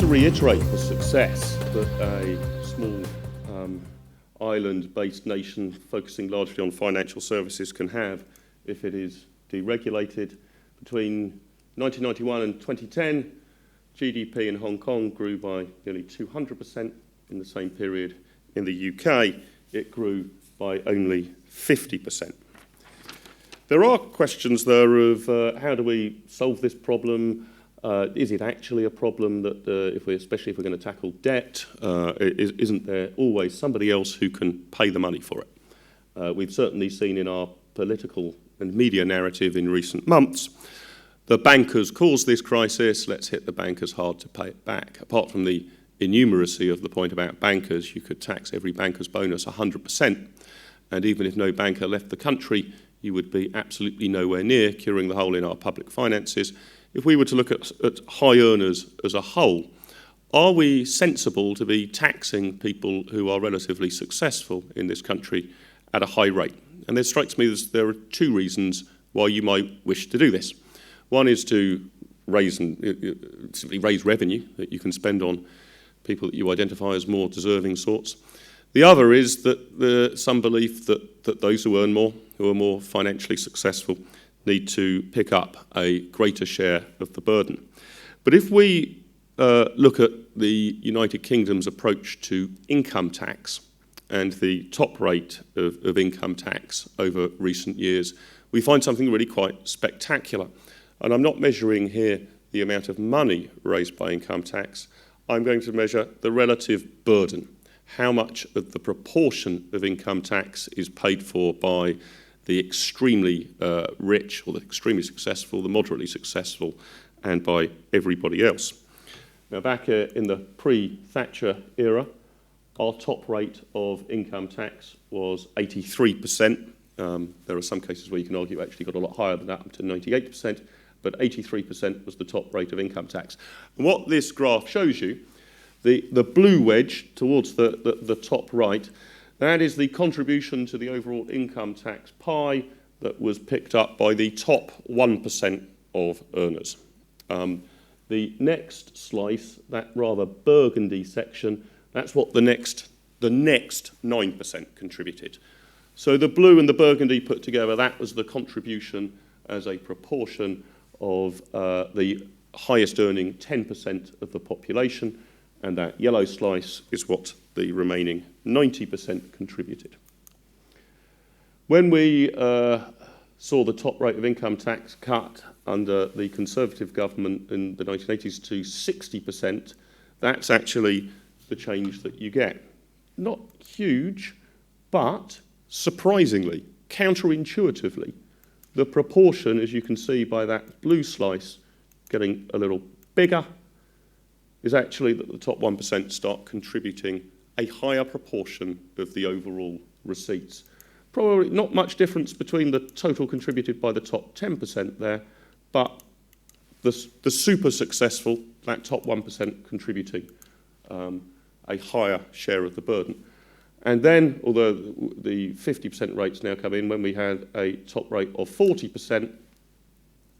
to reiterate the success that a small island-based nation focusing largely on financial services can have if it is deregulated. Between 1991 and 2010, GDP in Hong Kong grew by nearly 200%. In the same period in the UK, it grew by only 50%. There are questions there of how do we solve this problem? Is it actually a problem that, especially if we're going to tackle debt, isn't there always somebody else who can pay the money for it? We've certainly seen in our political and media narrative in recent months, the bankers caused this crisis, let's hit the bankers hard to pay it back. Apart from the innumeracy of the point about bankers, you could tax every banker's bonus 100%, and even if no banker left the country, you would be absolutely nowhere near curing the hole in our public finances. If we were to look at high earners as a whole, are we sensible to be taxing people who are relatively successful in this country at a high rate? And it strikes me that there are two reasons why you might wish to do this. One is to simply raise revenue that you can spend on people that you identify as more deserving sorts. The other is that some belief that those who earn more, who are more financially successful, need to pick up a greater share of the burden. But if we look at the United Kingdom's approach to income tax and the top rate of income tax over recent years, we find something really quite spectacular. And I'm not measuring here the amount of money raised by income tax. I'm going to measure the relative burden. How much of the proportion of income tax is paid for by the extremely rich or the extremely successful, the moderately successful, and by everybody else. Now, back in the pre-Thatcher era, our top rate of income tax was 83%. There are some cases where you can argue it actually got a lot higher than that, up to 98%, but 83% was the top rate of income tax. And what this graph shows you, the blue wedge towards the top right, that is the contribution to the overall income tax pie that was picked up by the top 1% of earners. The next slice, that rather burgundy section, that's what the next 9% contributed. So the blue and the burgundy put together, that was the contribution as a proportion of the highest earning 10% of the population, and that yellow slice is what the remaining 90% contributed. When we saw the top rate of income tax cut under the Conservative government in the 1980s to 60%, that's actually the change that you get. Not huge, but surprisingly, counterintuitively, the proportion, as you can see by that blue slice, getting a little bigger, is actually that the top 1% start contributing a higher proportion of the overall receipts. Probably not much difference between the total contributed by the top 10% there, but the super successful, that top 1% contributing a higher share of the burden. And then, although the 50% rates now come in, when we had a top rate of 40%,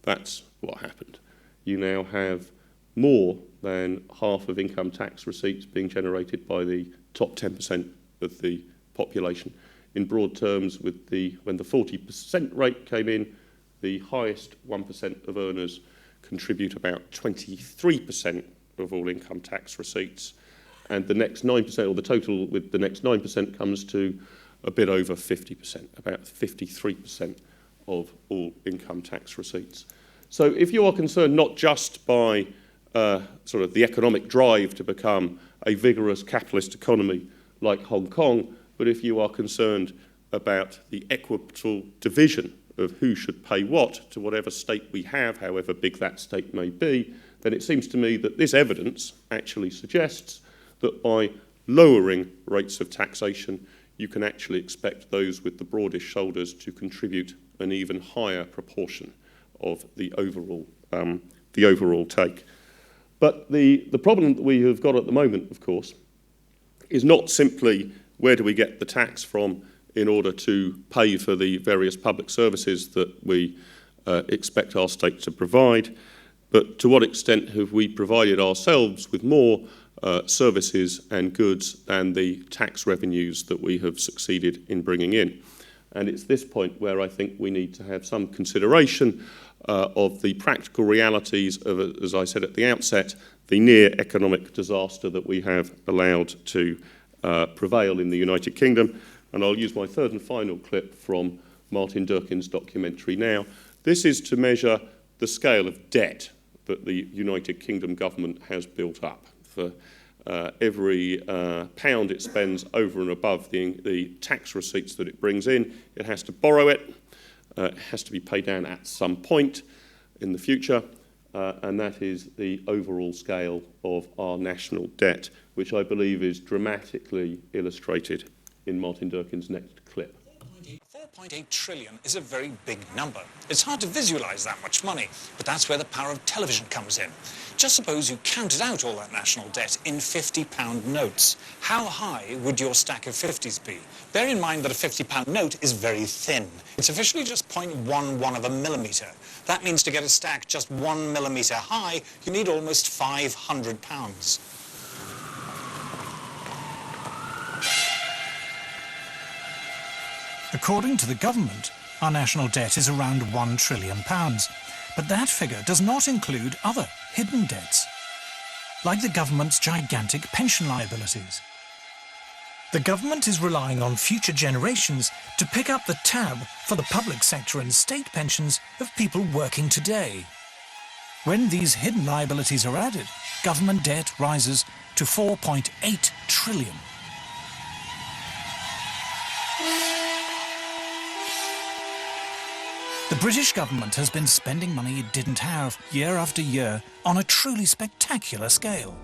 that's what happened. You now have more than half of income tax receipts being generated by the top 10% of the population. In broad terms, when the 40% rate came in, the highest 1% of earners contribute about 23% of all income tax receipts. And the next 9%, or the total with the next 9%, comes to a bit over 50%, about 53% of all income tax receipts. So if you are concerned not just by sort of the economic drive to become a vigorous capitalist economy like Hong Kong, but if you are concerned about the equitable division of who should pay what to whatever state we have, however big that state may be, then it seems to me that this evidence actually suggests that by lowering rates of taxation, you can actually expect those with the broadest shoulders to contribute an even higher proportion of the overall take. But the problem that we have got at the moment, of course, is not simply where do we get the tax from in order to pay for the various public services that we expect our state to provide, but to what extent have we provided ourselves with more services and goods than the tax revenues that we have succeeded in bringing in? And it's this point where I think we need to have some consideration of the practical realities of, as I said at the outset, the near economic disaster that we have allowed to prevail in the United Kingdom. And I'll use my third and final clip from Martin Durkin's documentary now. This is to measure the scale of debt that the United Kingdom government has built up. For every pound it spends over and above the tax receipts that it brings in, it has to borrow it. It has to be paid down at some point in the future, and that is the overall scale of our national debt, which I believe is dramatically illustrated in Martin Durkin's next clip. 4.8 trillion is a very big number. It's hard to visualize that much money, but that's where the power of television comes in. Just suppose you counted out all that national debt in £50 notes. How high would your stack of 50s be? Bear in mind that a £50 note is very thin. It's officially just 0.11 of a millimetre. That means to get a stack just 1 millimetre high, you need almost £500. According to the government, our national debt is around £1 trillion. But that figure does not include other hidden debts, like the government's gigantic pension liabilities. The government is relying on future generations to pick up the tab for the public sector and state pensions of people working today. When these hidden liabilities are added, government debt rises to 4.8 trillion. The British government has been spending money it didn't have year after year on a truly spectacular scale.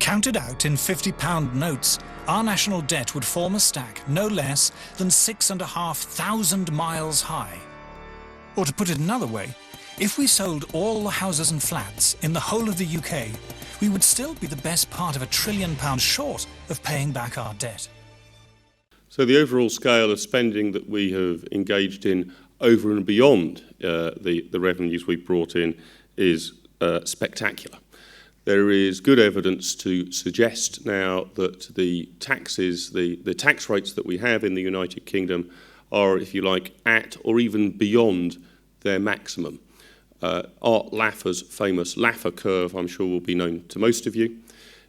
Counted out in £50 notes, our national debt would form a stack no less than 6,500 miles high. Or to put it another way, if we sold all the houses and flats in the whole of the UK, we would still be the best part of £1 trillion short of paying back our debt. So the overall scale of spending that we have engaged in over and beyond the revenues we've brought in is spectacular. There is good evidence to suggest now that the taxes, the tax rates that we have in the United Kingdom are, if you like, at or even beyond their maximum. Art Laffer's famous Laffer curve, I'm sure, will be known to most of you.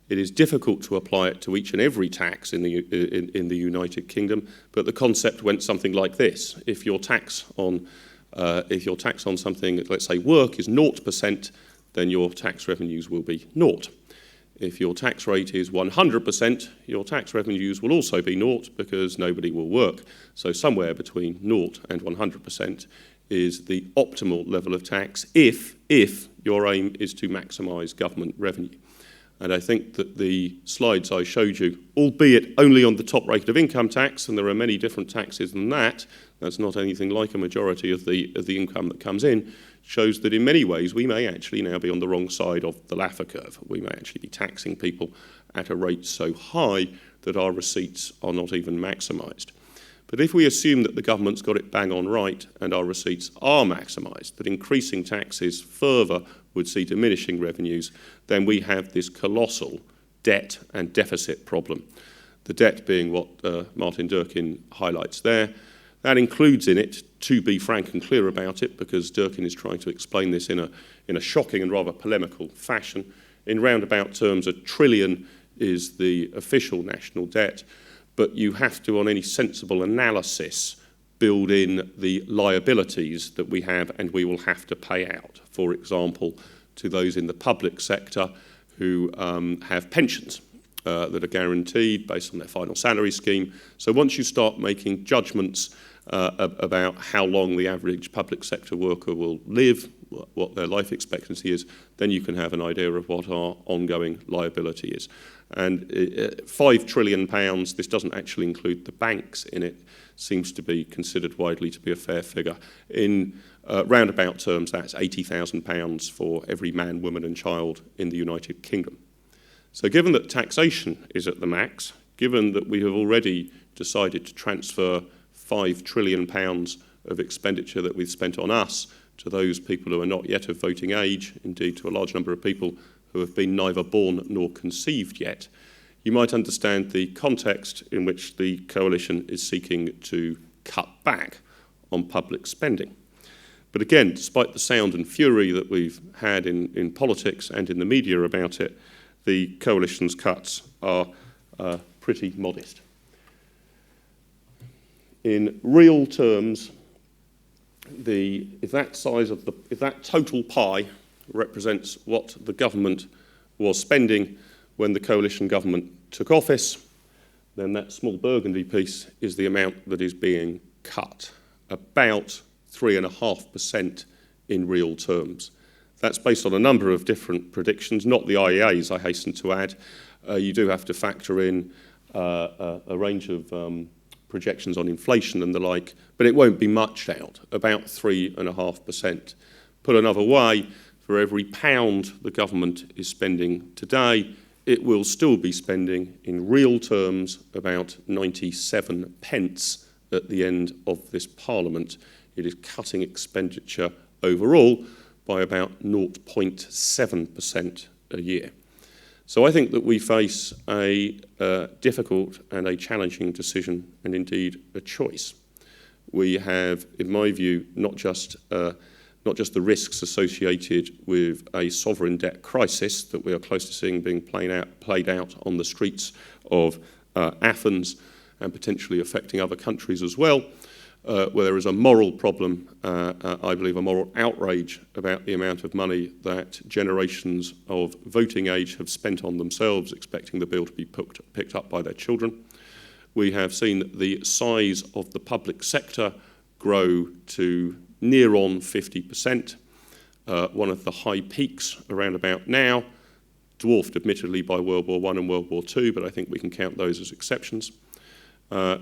It is difficult to apply it to each and every tax in the United Kingdom, but the concept went something like this: if your tax on something, let's say work, is 0%, then your tax revenues will be 0. If your tax rate is 100%, your tax revenues will also be 0 because nobody will work. So somewhere between 0 and 100% is the optimal level of tax if your aim is to maximise government revenue. And I think that the slides I showed you, albeit only on the top rate of income tax, and there are many different taxes than that, that's not anything like a majority of the income that comes in, shows that in many ways we may actually now be on the wrong side of the Laffer curve. We may actually be taxing people at a rate so high that our receipts are not even maximised. But if we assume that the government's got it bang on right and our receipts are maximised, that increasing taxes further would see diminishing revenues, then we have this colossal debt and deficit problem. The debt being what Martin Durkin highlights there. That includes in it, to be frank and clear about it, because Durkin is trying to explain this in a shocking and rather polemical fashion. In roundabout terms, £1 trillion is the official national debt, but you have to, on any sensible analysis, build in the liabilities that we have and we will have to pay out. For example, to those in the public sector who have pensions that are guaranteed based on their final salary scheme. So once you start making judgments about how long the average public sector worker will live, what their life expectancy is, then you can have an idea of what our ongoing liability is. And £5 trillion, this doesn't actually include the banks in it, seems to be considered widely to be a fair figure. In roundabout terms, that's £80,000 for every man, woman and child in the United Kingdom. So given that taxation is at the max, given that we have already decided to transfer £5 trillion of expenditure that we've spent on us to those people who are not yet of voting age, indeed to a large number of people who have been neither born nor conceived yet, you might understand the context in which the coalition is seeking to cut back on public spending. But again, despite the sound and fury that we've had in politics and in the media about it, the coalition's cuts are pretty modest. In real terms, if that total pie represents what the government was spending when the coalition government took office, then that small burgundy piece is the amount that is being cut, about 3.5% in real terms. That's based on a number of different predictions, not the IEA's, I hasten to add. You do have to factor in a range of projections on inflation and the like, but it won't be much out, about 3.5%. Put another way, for every pound the government is spending today, it will still be spending in real terms about 97 pence at the end of this Parliament. It is cutting expenditure overall by about 0.7% a year. So I think that we face a difficult and a challenging decision, and indeed a choice. We have, in my view, not just the risks associated with a sovereign debt crisis that we are close to seeing being played out on the streets of Athens and potentially affecting other countries as well, where there is a moral problem, I believe a moral outrage about the amount of money that generations of voting age have spent on themselves, expecting the bill to be picked up by their children. We have seen the size of the public sector grow to near on 50%, one of the high peaks around about now, dwarfed admittedly by World War I and World War II, but I think we can count those as exceptions.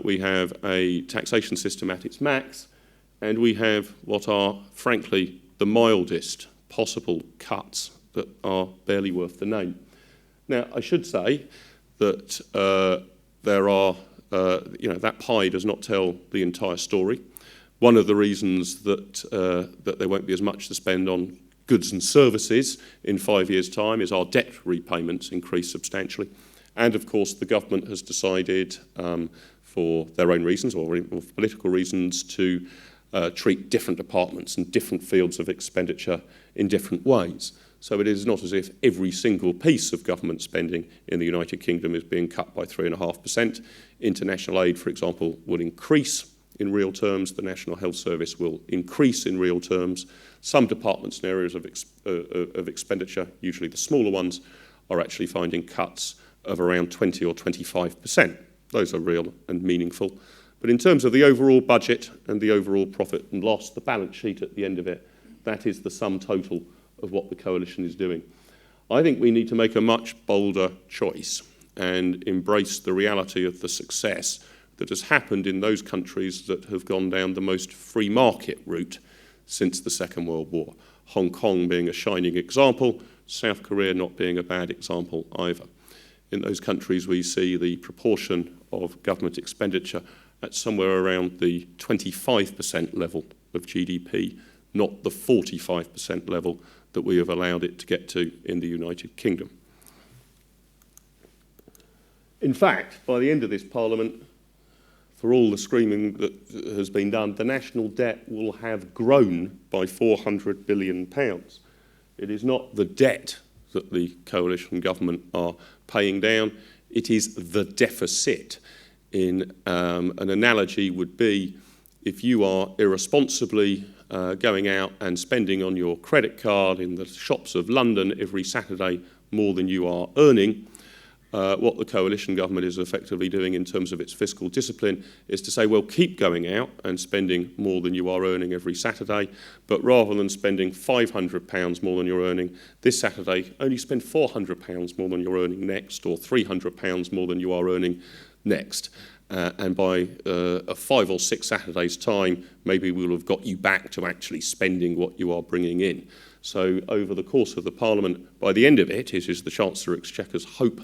We have a taxation system at its max, and we have what are, frankly, the mildest possible cuts that are barely worth the name. Now, I should say that that pie does not tell the entire story. One of the reasons that there won't be as much to spend on goods and services in 5 years' time is our debt repayments increase substantially. And of course, the government has decided, for their own reasons or for political reasons, to treat different departments and different fields of expenditure in different ways. So it is not as if every single piece of government spending in the United Kingdom is being cut by 3.5%. International aid, for example, will increase in real terms. The National Health Service will increase in real terms. Some departments and areas of expenditure, usually the smaller ones, are actually finding cuts of around 20 or 25%. Those are real and meaningful. But in terms of the overall budget and the overall profit and loss, the balance sheet at the end of it, that is the sum total of what the coalition is doing. I think we need to make a much bolder choice and embrace the reality of the success that has happened in those countries that have gone down the most free market route since the Second World War. Hong Kong being a shining example, South Korea not being a bad example either. In those countries, we see the proportion of government expenditure at somewhere around the 25% level of GDP, not the 45% level that we have allowed it to get to in the United Kingdom. In fact, by the end of this Parliament, for all the screaming that has been done, the national debt will have grown by £400 billion. It is not the debt that the coalition government are paying down, it is the deficit. An analogy would be if you are irresponsibly going out and spending on your credit card in the shops of London every Saturday more than you are earning, what the coalition government is effectively doing in terms of its fiscal discipline is to say, well, keep going out and spending more than you are earning every Saturday, but rather than spending £500 more than you're earning this Saturday, only spend £400 more than you're earning next, or £300 more than you are earning next. And by 5 or 6 Saturdays' time, maybe we'll have got you back to actually spending what you are bringing in. So over the course of the Parliament, by the end of it is the Chancellor Exchequer's hope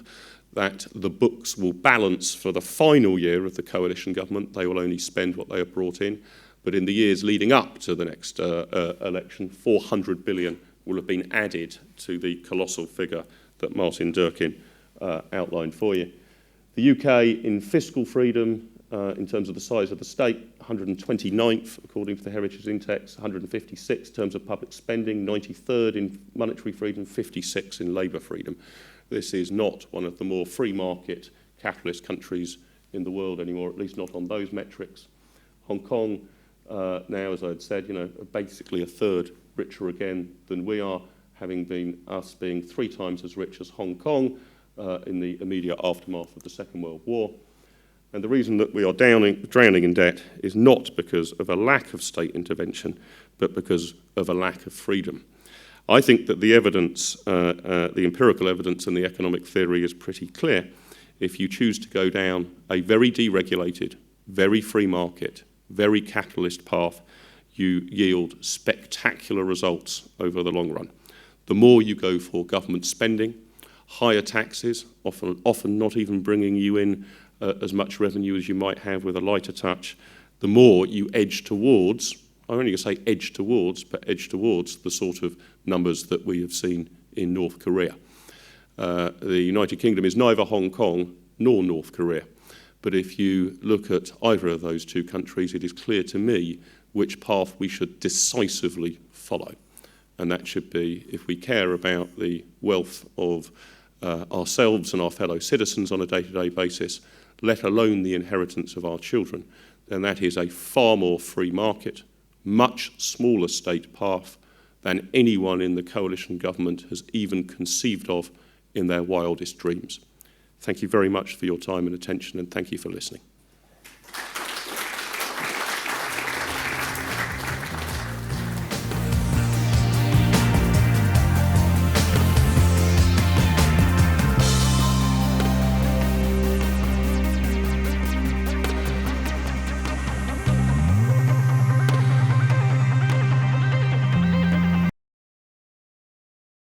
that the books will balance for the final year of the coalition government. They will only spend what they have brought in. But in the years leading up to the next election, 400 billion will have been added to the colossal figure that Martin Durkin outlined for you. The UK in fiscal freedom, in terms of the size of the state, 129th according to the Heritage Index, 156th in terms of public spending, 93rd in monetary freedom, 56th in labour freedom. This is not one of the more free market capitalist countries in the world anymore, at least not on those metrics. Hong Kong now, as I had said, basically a third richer again than we are, having been us being 3 times as rich as Hong Kong in the immediate aftermath of the Second World War. And the reason that we are drowning in debt is not because of a lack of state intervention, but because of a lack of freedom. I think that the evidence, the empirical evidence and the economic theory is pretty clear. If you choose to go down a very deregulated, very free market, very capitalist path, you yield spectacular results over the long run. The more you go for government spending, higher taxes, often not even bringing you in as much revenue as you might have with a lighter touch, the more you edge towards, I'm only going to say edge towards, but edge towards the sort of numbers that we have seen in North Korea. The United Kingdom is neither Hong Kong nor North Korea. But if you look at either of those two countries, it is clear to me which path we should decisively follow. And that should be, if we care about the wealth of ourselves and our fellow citizens on a day-to-day basis, let alone the inheritance of our children, then that is a far more free market, much smaller state path than anyone in the coalition government has even conceived of in their wildest dreams. Thank you very much for your time and attention, and thank you for listening.